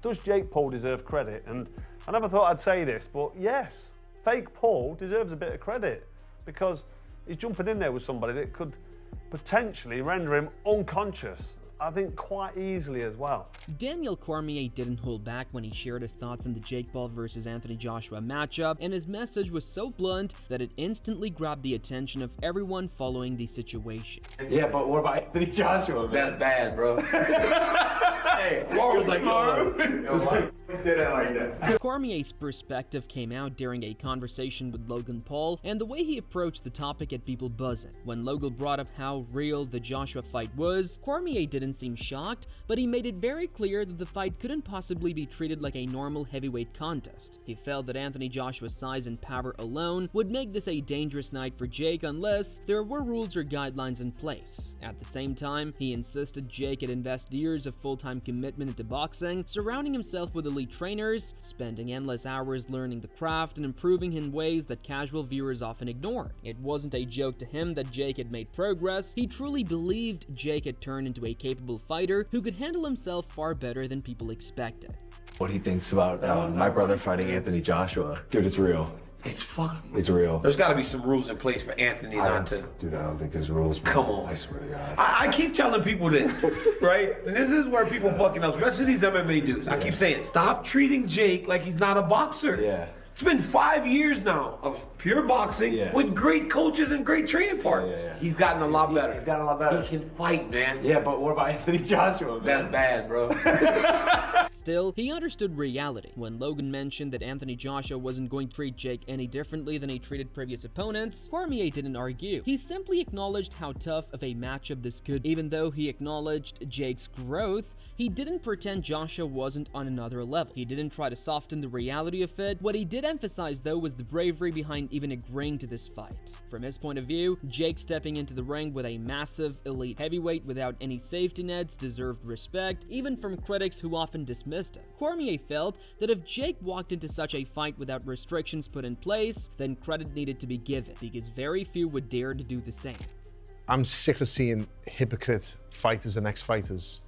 does Jake Paul deserve credit? And I never thought I'd say this, but yes, fake Paul deserves a bit of credit because he's jumping in there with somebody that could potentially render him unconscious, I think quite easily as well. Daniel Cormier didn't hold back when he shared his thoughts on the Jake Paul versus Anthony Joshua matchup, and his message was so blunt that it instantly grabbed the attention of everyone following the situation. Yeah, but what about Anthony Joshua, man? That's bad, bro. Hey, Laura was like, why you say that like that? Cormier's perspective came out during a conversation with Logan Paul, and the way he approached the topic had people buzzing. When Logan brought up how real the Joshua fight was, Cormier didn't seem shocked, but he made it very clear that the fight couldn't possibly be treated like a normal heavyweight contest. He felt that Anthony Joshua's size and power alone would make this a dangerous night for Jake unless there were rules or guidelines in place. At the same time, he insisted Jake had invested years of full-time commitment into boxing, surrounding himself with elite trainers, spending endless hours learning the craft and improving in ways that casual viewers often ignore. It wasn't a joke to him that Jake had made progress. He truly believed Jake had turned into a capable fighter who could handle himself far better than people expected. What he thinks about my brother fighting Anthony Joshua. Dude, it's real. It's fucking. It's real. There's got to be some rules in place for Anthony not to. Dude, I don't think there's rules. Man. Come on. I swear to God. I keep telling people this, right? And this is where people fucking up, especially these MMA dudes. I keep saying, stop treating Jake like he's not a boxer. Yeah. It's been 5 years now of pure boxing with great coaches and great training partners. He's gotten a lot better. He's gotten a lot better. He can fight, man. Yeah, but what about Anthony Joshua, man? That's bad, bro. Still, he understood reality. When Logan mentioned that Anthony Joshua wasn't going to treat Jake any differently than he treated previous opponents, Cormier didn't argue. He simply acknowledged how tough of a matchup this could be. Even though he acknowledged Jake's growth, he didn't pretend Joshua wasn't on another level. He didn't try to soften the reality of it. What he did emphasize, though, was the bravery behind even agreeing to this fight. From his point of view, Jake stepping into the ring with a massive, elite heavyweight without any safety nets deserved respect, even from critics who often dismissed him. Cormier felt that if Jake walked into such a fight without restrictions put in place, then credit needed to be given, because very few would dare to do the same. I'm sick of seeing hypocrite fighters and ex-fighters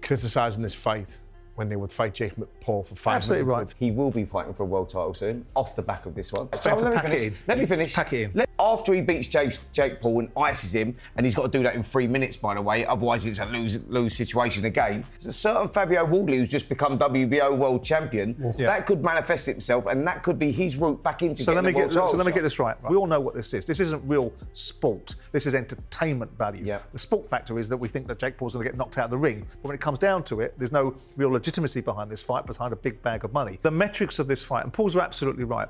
criticising this fight when they would fight Jake Paul for 5 Absolutely million right. quid. He will be fighting for a world title soon, off the back of this one. Spencer, let me pack finish. it in. Let me finish. Pack it in. After he beats Jake Paul and ices him, and he's got to do that in 3 minutes, by the way, otherwise it's a lose situation again. There's a certain Fabio Wardley who's just become WBO world champion. Yeah. That could manifest itself, and that could be his route back into So let me getting get this right. We all know what this is. This isn't real sport. This is entertainment value. Yeah. The sport factor is that we think that Jake Paul's going to get knocked out of the ring, but when it comes down to it, there's no real legitimacy behind this fight, behind a big bag of money. The metrics of this fight, and Paul's absolutely right.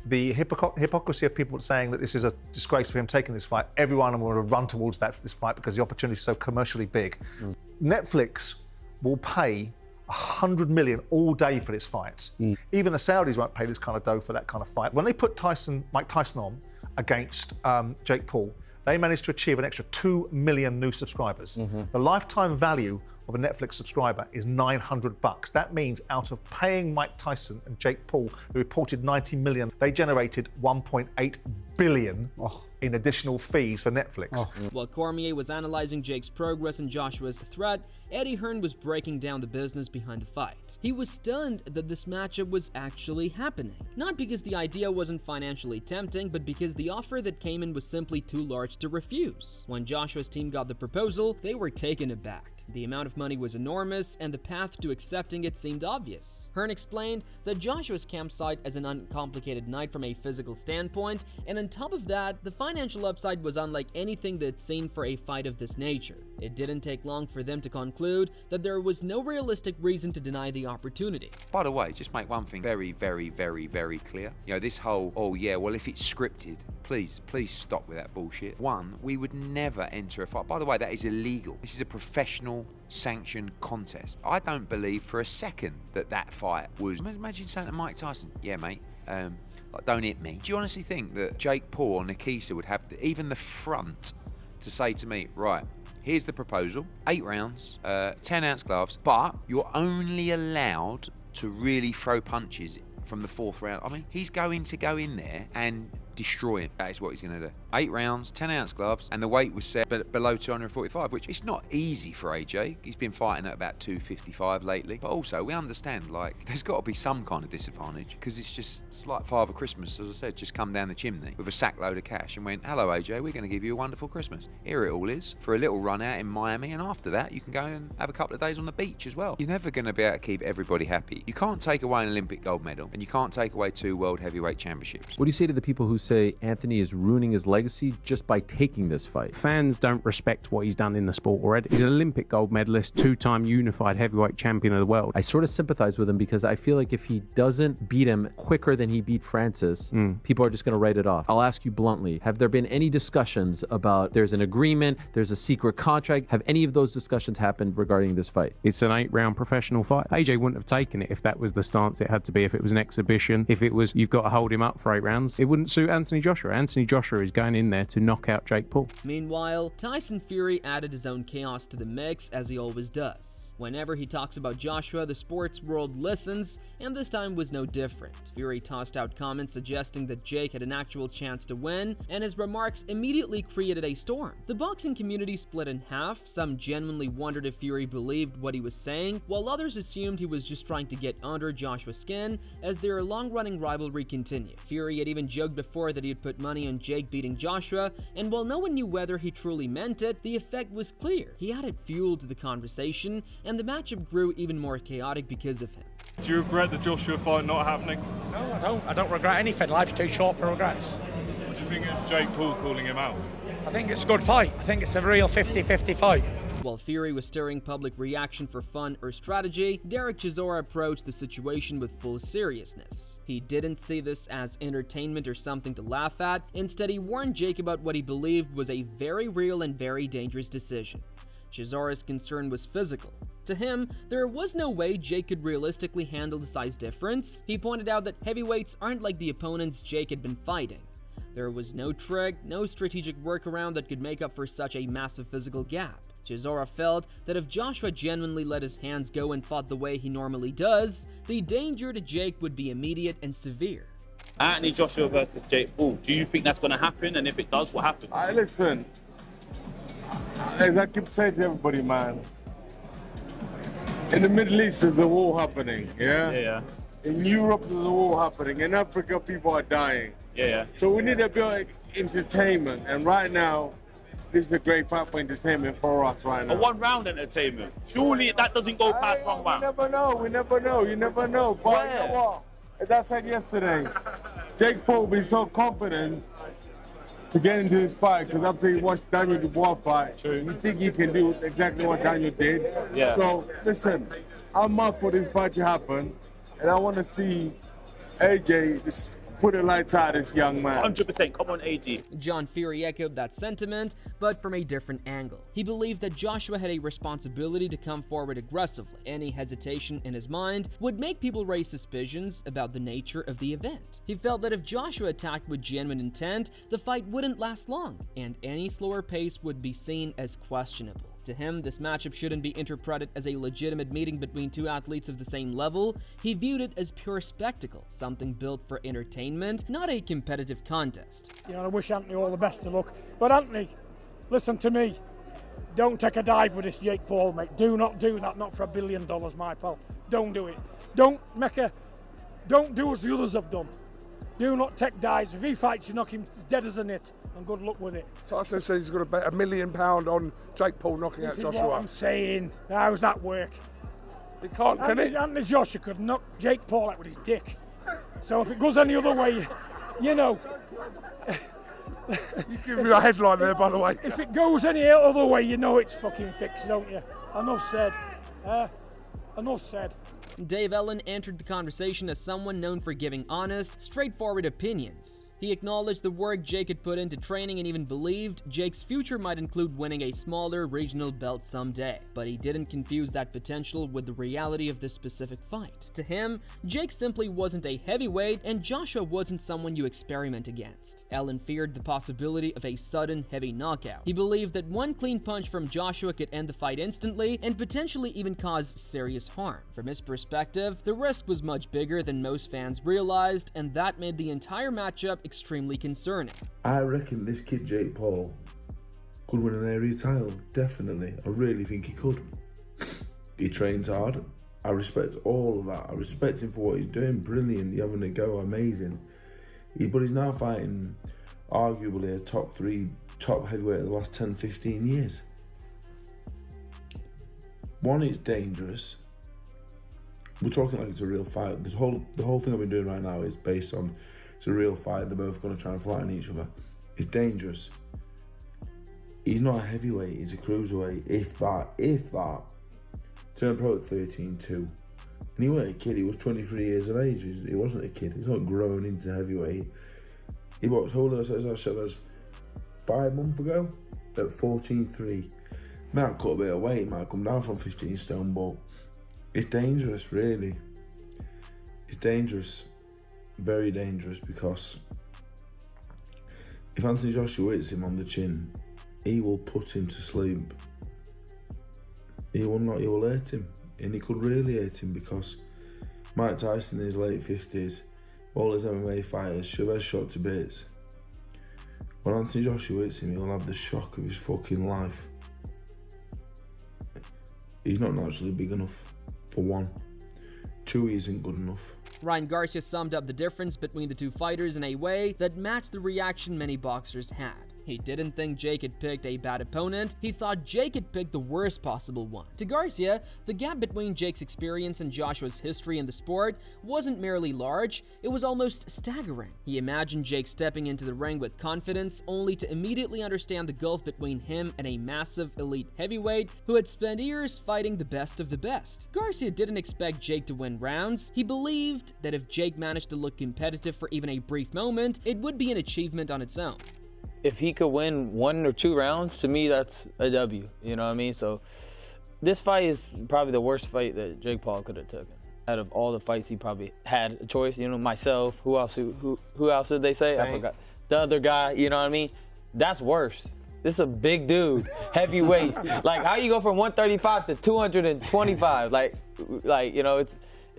The hypocrisy of people saying that this is a disgrace for him taking this fight, everyone will run towards this fight because the opportunity is so commercially big. Netflix will pay 100 million all day for this fight. Even the Saudis won't pay this kind of dough for that kind of fight. When they put Mike Tyson on against Jake Paul, they managed to achieve an extra 2 million new subscribers. The lifetime value of a Netflix subscriber is $900. That means out of paying Mike Tyson and Jake Paul, the reported 90 million, they generated 1.8 billion in additional fees for Netflix. While Cormier was analyzing Jake's progress and Joshua's threat, Eddie Hearn was breaking down the business behind the fight. He was stunned that this matchup was actually happening. Not because the idea wasn't financially tempting, but because the offer that came in was simply too large to refuse. When Joshua's team got the proposal, they were taken aback. The amount of money was enormous, and the path to accepting it seemed obvious. Hearn explained that Joshua's campsite as an uncomplicated night from a physical standpoint, and on top of that, the financial upside was unlike anything they'd seen for a fight of this nature. It didn't take long for them to conclude that there was no realistic reason to deny the opportunity. By the way, just make one thing very, very, very, very clear. You know, this whole, oh yeah, well if it's scripted, please stop with that bullshit. One, we would never enter a fight. By the way, that is illegal. This is a professional sanctioned contest. I don't believe for a second that fight was... Imagine saying to Mike Tyson, yeah mate, like, don't hit me. Do you honestly think that Jake Paul or Nikisa would have even the front to say to me, right, here's the proposal, 8 rounds, 10-ounce gloves, but you're only allowed to really throw punches from the 4th round? I mean, he's going to go in there and destroy him. That is what he's going to do. 8 rounds, 10-ounce gloves, and the weight was set below 245, which it's not easy for AJ. He's been fighting at about 255 lately. But also, we understand, like, there's got to be some kind of disadvantage, because it's like Father Christmas, as I said, just come down the chimney with a sack load of cash and went, hello, AJ, we're going to give you a wonderful Christmas. Here it all is, for a little run out in Miami, and after that, you can go and have a couple of days on the beach as well. You're never going to be able to keep everybody happy. You can't take away an Olympic gold medal, and you can't take away 2 world heavyweight championships. What do you say to the people who say Anthony is ruining his legacy just by taking this fight? Fans don't respect what he's done in the sport already. He's an Olympic gold medalist, 2-time unified heavyweight champion of the world. I sort of sympathize with him because I feel like if he doesn't beat him quicker than he beat Francis, people are just going to write it off. I'll ask you bluntly, have there been any discussions about there's an agreement, there's a secret contract? Have any of those discussions happened regarding this fight? It's an 8-round professional fight. AJ wouldn't have taken it if that was the stance it had to be, if it was an exhibition, if it was you've got to hold him up for 8 rounds. It wouldn't suit Anthony Joshua. Anthony Joshua is going in there to knock out Jake Paul. Meanwhile, Tyson Fury added his own chaos to the mix, as he always does. Whenever he talks about Joshua, the sports world listens, and this time was no different. Fury tossed out comments suggesting that Jake had an actual chance to win, and his remarks immediately created a storm. The boxing community split in half. Some genuinely wondered if Fury believed what he was saying, while others assumed he was just trying to get under Joshua's skin as their long-running rivalry continued. Fury had even joked before that he had put money on Jake beating Joshua, and while no one knew whether he truly meant it, the effect was clear. He added fuel to the conversation, and the matchup grew even more chaotic because of him. Do you regret the Joshua fight not happening? No, I don't. I don't regret anything. Life's too short for regrets. What do you think of Jake Paul calling him out? I think it's a good fight. I think it's a real 50-50 fight. While Fury was stirring public reaction for fun or strategy, Derek Chisora approached the situation with full seriousness. He didn't see this as entertainment or something to laugh at. Instead, he warned Jake about what he believed was a very real and very dangerous decision. Chisora's concern was physical. To him, there was no way Jake could realistically handle the size difference. He pointed out that heavyweights aren't like the opponents Jake had been fighting. There was no trick, no strategic workaround that could make up for such a massive physical gap. Chisora felt that if Joshua genuinely let his hands go and fought the way he normally does, the danger to Jake would be immediate and severe. Anthony Joshua versus Jake Paul, do you think that's going to happen? And if it does, what happens? Listen, as I keep saying to everybody, man, in the Middle East there's a war happening, yeah? In Europe there's a war happening. In Africa people are dying. So we need a bit of entertainment, and right now, this is a great fight for entertainment for us right now. A 1-round entertainment. Surely that doesn't go past 1 round. We never know, you never know. But you know what? As I said yesterday, Jake Paul will be so confident to get into this fight, because after you watch Daniel Dubois fight, you think you can do exactly what Daniel did. So, listen, I'm up for this fight to happen, and I want to see AJ just put the lights out of this young man. 100%, come on, AJ. John Fury echoed that sentiment, but from a different angle. He believed that Joshua had a responsibility to come forward aggressively. Any hesitation in his mind would make people raise suspicions about the nature of the event. He felt that if Joshua attacked with genuine intent, the fight wouldn't last long, and any slower pace would be seen as questionable. To him, this matchup shouldn't be interpreted as a legitimate meeting between 2 athletes of the same level. He viewed it as pure spectacle, something built for entertainment, not a competitive contest. You know, I wish Anthony all the best of luck. But Anthony, listen to me. Don't take a dive with this Jake Paul, mate. Do not do that, not for $1 billion, my pal. Don't do it. Don't do as the others have done. Do not take dives. If he fights, you knock him dead as a nit, and good luck with it. Tyson says he's going to bet £1 million on Jake Paul knocking out Joshua. This is what I'm saying. How's that work? He can't, can he? Anthony Joshua could knock Jake Paul out with his dick. So if it goes any other way, you know. You give me a headline there, by the way. If it goes any other way, you know it's fucking fixed, don't you? Enough said. Enough said. Dave Ellen entered the conversation as someone known for giving honest, straightforward opinions. He acknowledged the work Jake had put into training and even believed Jake's future might include winning a smaller regional belt someday. But he didn't confuse that potential with the reality of this specific fight. To him, Jake simply wasn't a heavyweight, and Joshua wasn't someone you experiment against. Ellen feared the possibility of a sudden, heavy knockout. He believed that one clean punch from Joshua could end the fight instantly and potentially even cause serious serious harm. From his perspective, the risk was much bigger than most fans realized, and that made the entire matchup extremely concerning. I reckon this kid, Jake Paul, could win an area title, definitely. I really think he could. He trains hard. I respect all of that. I respect him for what he's doing. Brilliant. He's having a go. Amazing. But he's now fighting arguably a top 3 top heavyweight of the last 10, 15 years. One, it's dangerous. We're talking like it's a real fight. The whole thing I've been doing right now is based on it's a real fight. They're both going to try and flatten each other. It's dangerous. He's not a heavyweight. He's a cruiserweight. If that. Turned pro at 13-2. And he wasn't a kid. He was 23 years of age. He wasn't a kid. He's not grown into heavyweight. He boxed Julio Cesar 5 months ago at 14-3. Might cut a bit of weight, might come down from 15 stone, but it's dangerous, really. It's dangerous, very dangerous, because if Anthony Joshua hits him on the chin, he will put him to sleep. He will hurt him, and he could really hurt him, because Mike Tyson in his late 50s, all his MMA fighters, Chavez shot to bits. When Anthony Joshua hits him, he'll have the shock of his fucking life. He's not naturally big enough, for one. 2, he isn't good enough. Ryan Garcia summed up the difference between the two fighters in a way that matched the reaction many boxers had. He didn't think Jake had picked a bad opponent, he thought Jake had picked the worst possible one. To Garcia, the gap between Jake's experience and Joshua's history in the sport wasn't merely large, it was almost staggering. He imagined Jake stepping into the ring with confidence, only to immediately understand the gulf between him and a massive elite heavyweight who had spent years fighting the best of the best. Garcia didn't expect Jake to win rounds. He believed that if Jake managed to look competitive for even a brief moment, it would be an achievement on its own. If he could win 1 or 2 rounds, to me, that's a W. You know what I mean? So this fight is probably the worst fight that Jake Paul could have taken. Out of all the fights he probably had a choice, you know, myself, who else did they say? I forgot. The other guy, you know what I mean? That's worse. This is a big dude, heavyweight. Like, how you go from 135 to 225? Like, you know, it's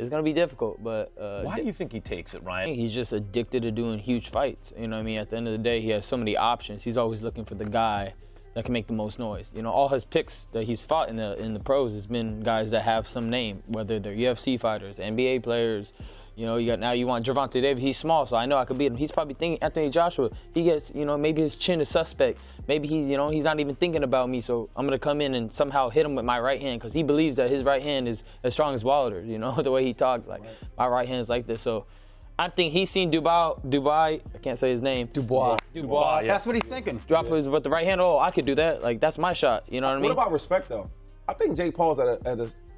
gonna be difficult, but why do you think he takes it, Ryan? He's just addicted to doing huge fights. You know what I mean? At the end of the day, he has so many options. He's always looking for the guy that can make the most noise. You know, all his picks that he's fought in the pros has been guys that have some name, whether they're UFC fighters, NBA players. You know, you want Gervonta Davis. He's small, so I know I could beat him. He's probably thinking Anthony Joshua. He gets, you know, maybe his chin is suspect. Maybe he's not even thinking about me. So I'm gonna come in and somehow hit him with my right hand, because he believes that his right hand is as strong as Wilder's. You know, the way he talks, like my right hand's like this. So I think he's seen Dubai. I can't say his name. Dubois. Yeah. That's what he's thinking. Drop his with the right hand. Oh, I could do that. Like, that's my shot. You know what I mean? What about respect, though? I think Jake Paul's at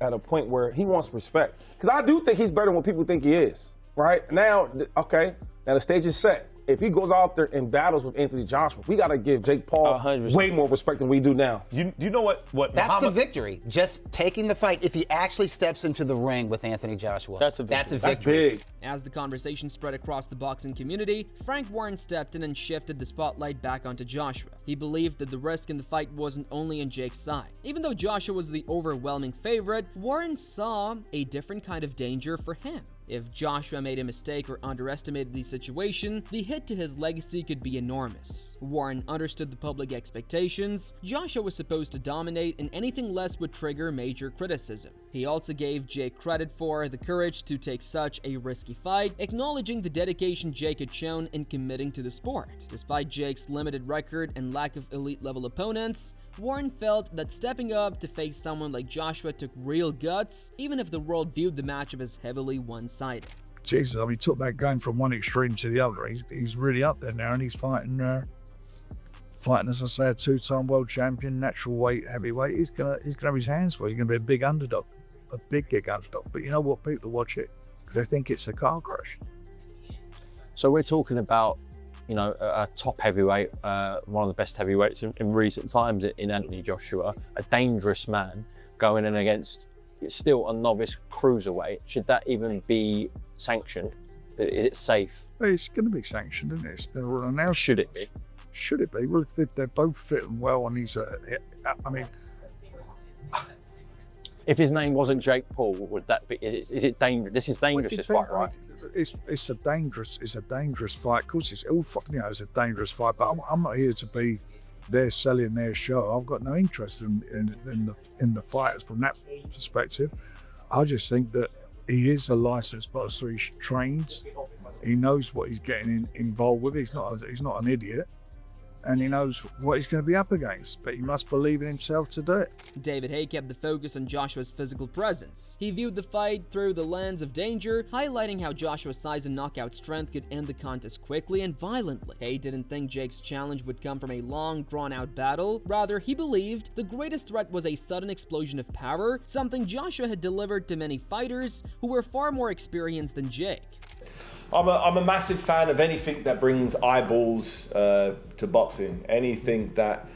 a point where he wants respect, because I do think he's better than what people think he is. Right now, okay. Now the stage is set. If he goes out there and battles with Anthony Joshua, we got to give Jake Paul 100%. Way more respect than we do now. You know what That's Muhammad... the victory. Just taking the fight. If he actually steps into the ring with Anthony Joshua, that's a victory. That's big. As the conversation spread across the boxing community, Frank Warren stepped in and shifted the spotlight back onto Joshua. He believed that the risk in the fight wasn't only on Jake's side. Even though Joshua was the overwhelming favorite, Warren saw a different kind of danger for him. If Joshua made a mistake or underestimated the situation, the hit to his legacy could be enormous. Warren understood the public expectations. Joshua was supposed to dominate, and anything less would trigger major criticism. He also gave Jake credit for the courage to take such a risky fight, acknowledging the dedication Jake had shown in committing to the sport. Despite Jake's limited record and lack of elite-level opponents, Warren felt that stepping up to face someone like Joshua took real guts, even if the world viewed the matchup as heavily one-sided. Jesus, I mean, he took that game from one extreme to the other. He's really up there now, and he's fighting, as I say, a 2-time world champion, natural weight, heavyweight. He's gonna have his hands full. He's gonna be a big underdog, a big underdog. But you know what? People watch it because they think it's a car crash. So we're talking about, you know, a top heavyweight, one of the best heavyweights in recent times in Anthony Joshua, a dangerous man going in against still a novice cruiserweight. Should that even be sanctioned? Is it safe? It's going to be sanctioned, isn't it? They're announced. Should it be? Should it be? Well, if they're both fitting well, and he's, I mean, If his name wasn't Jake Paul, would that be? Is it dangerous? This is dangerous. This fight, right? It's a dangerous fight. Of course, it's all it's a dangerous fight. But I'm not here to be there selling their show. I've got no interest in the fighters from that perspective. I just think that he is a licensed boxer. He's trained. He knows what he's getting involved with. He's not an idiot. And he knows what he's going to be up against, but he must believe in himself to do it. David Haye kept the focus on Joshua's physical presence. He viewed the fight through the lens of danger, highlighting how Joshua's size and knockout strength could end the contest quickly and violently. Haye didn't think Jake's challenge would come from a long, drawn-out battle. Rather, he believed the greatest threat was a sudden explosion of power, something Joshua had delivered to many fighters who were far more experienced than Jake. I'm a massive fan of anything that brings eyeballs to boxing. Anything that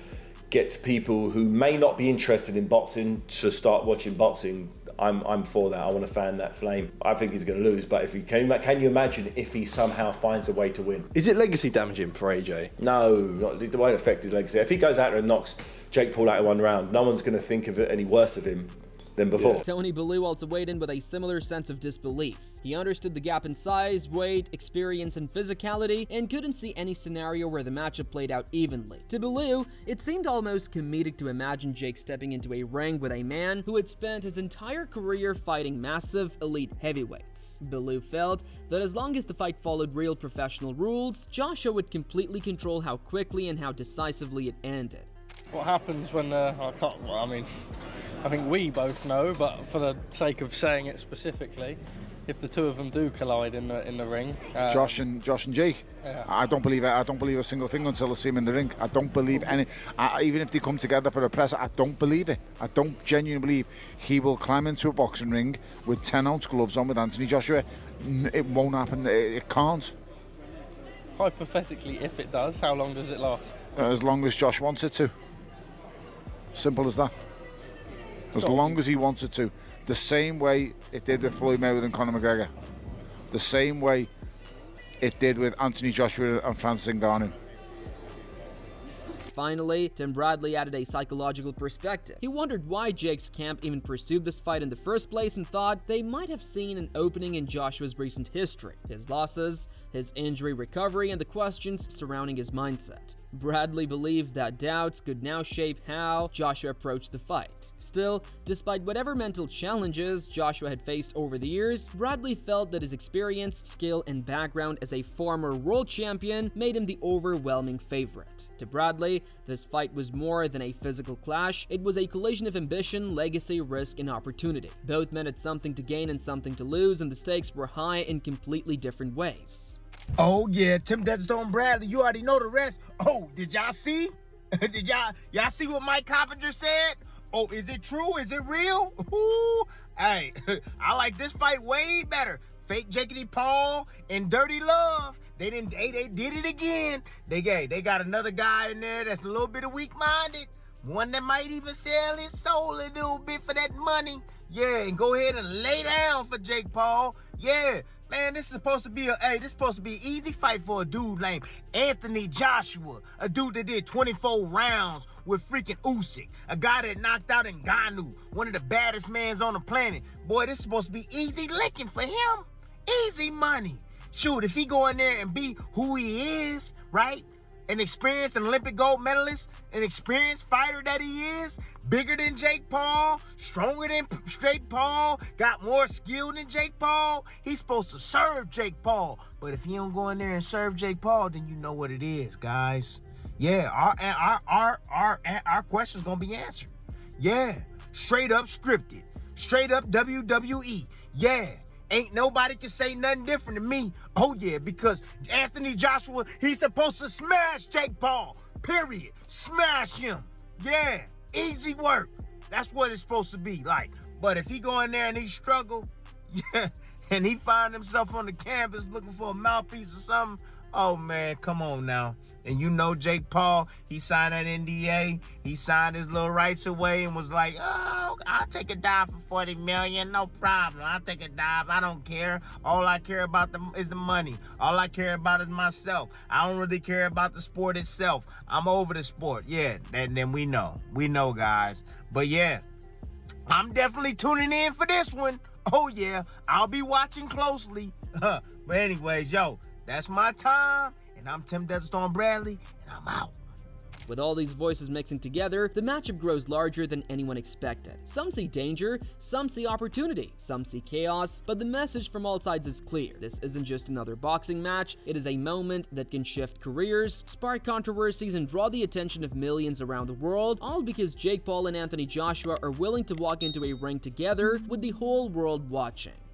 gets people who may not be interested in boxing to start watching boxing. I'm for that. I want to fan that flame. I think he's going to lose, but if he can you imagine if he somehow finds a way to win? Is it legacy damaging for AJ? No, it won't affect his legacy. If he goes out there and knocks Jake Paul out in one round, no one's going to think of it any worse of him than before. Tony Bellew also weighed in with a similar sense of disbelief. He understood the gap in size, weight, experience, and physicality, and couldn't see any scenario where the matchup played out evenly. To Bellew, it seemed almost comedic to imagine Jake stepping into a ring with a man who had spent his entire career fighting massive, elite heavyweights. Bellew felt that as long as the fight followed real professional rules, Joshua would completely control how quickly and how decisively it ended. What happens when I think we both know, but for the sake of saying it specifically, if the two of them do collide in the ring, Josh and Jake, yeah. I don't believe it. I don't believe a single thing until I see him in the ring. I don't believe any. Even if they come together for a press, I don't believe it. I don't genuinely believe he will climb into a boxing ring with 10-ounce gloves on with Anthony Joshua. It won't happen. It can't. Hypothetically, if it does, how long does it last? As long as Josh wants it to. Simple as that. As long as he wants it to. The same way it did with Floyd Mayweather and Conor McGregor. The same way it did with Anthony Joshua and Francis Ngannou. Finally, Tim Bradley added a psychological perspective. He wondered why Jake's camp even pursued this fight in the first place and thought they might have seen an opening in Joshua's recent history, his losses, his injury recovery, and the questions surrounding his mindset. Bradley believed that doubts could now shape how Joshua approached the fight. Still, despite whatever mental challenges Joshua had faced over the years, Bradley felt that his experience, skill, and background as a former world champion made him the overwhelming favorite. To Bradley, this fight was more than a physical clash. It was a collision of ambition, legacy, risk, and opportunity. Both men had something to gain and something to lose, and the stakes were high in completely different ways. Oh yeah, Tim Deadstone Bradley, you already know the rest. Oh, did y'all see? Did y'all see what Mike Coppinger said? Oh, is it true? Is it real? Ooh, hey, I like this fight way better. Fake Jakey Paul and Dirty Love. They did it again. They got another guy in there that's a little bit of weak-minded. One that might even sell his soul a little bit for that money. Yeah, and go ahead and lay down for Jake Paul. Yeah. Man, this is supposed to be an easy fight for a dude named Anthony Joshua, a dude that did 24 rounds with freaking Usyk, a guy that knocked out Ngannou, one of the baddest mans on the planet. Boy, this is supposed to be easy licking for him. Easy money. Shoot, if he go in there and be who he is, right? An experienced Olympic gold medalist, an experienced fighter that he is, bigger than Jake Paul, stronger than Jake Paul, got more skill than Jake Paul. He's supposed to serve Jake Paul. But if he don't go in there and serve Jake Paul, then you know what it is, guys. Yeah, our question's gonna be answered. Yeah, straight up scripted, straight up WWE. Yeah. Ain't nobody can say nothing different to me. Oh yeah, because Anthony Joshua, he's supposed to smash Jake Paul. Period. Smash him. Yeah. Easy work. That's what it's supposed to be like. But if he go in there and he struggle, yeah, and he find himself on the campus looking for a mouthpiece or something, oh man, come on now. And you know Jake Paul, he signed that NDA, he signed his little rights away and was like, oh, I'll take a dive for $40 million, no problem. I'll take a dive, I don't care. All I care about is the money. All I care about is myself. I don't really care about the sport itself. I'm over the sport, yeah, and then we know, guys. But yeah, I'm definitely tuning in for this one. Oh yeah, I'll be watching closely. But anyways, yo, that's my time, and I'm Tim Desert Storm Bradley, and I'm out. With all these voices mixing together, the matchup grows larger than anyone expected. Some see danger, some see opportunity, some see chaos, but the message from all sides is clear. This isn't just another boxing match, it is a moment that can shift careers, spark controversies, and draw the attention of millions around the world, all because Jake Paul and Anthony Joshua are willing to walk into a ring together with the whole world watching.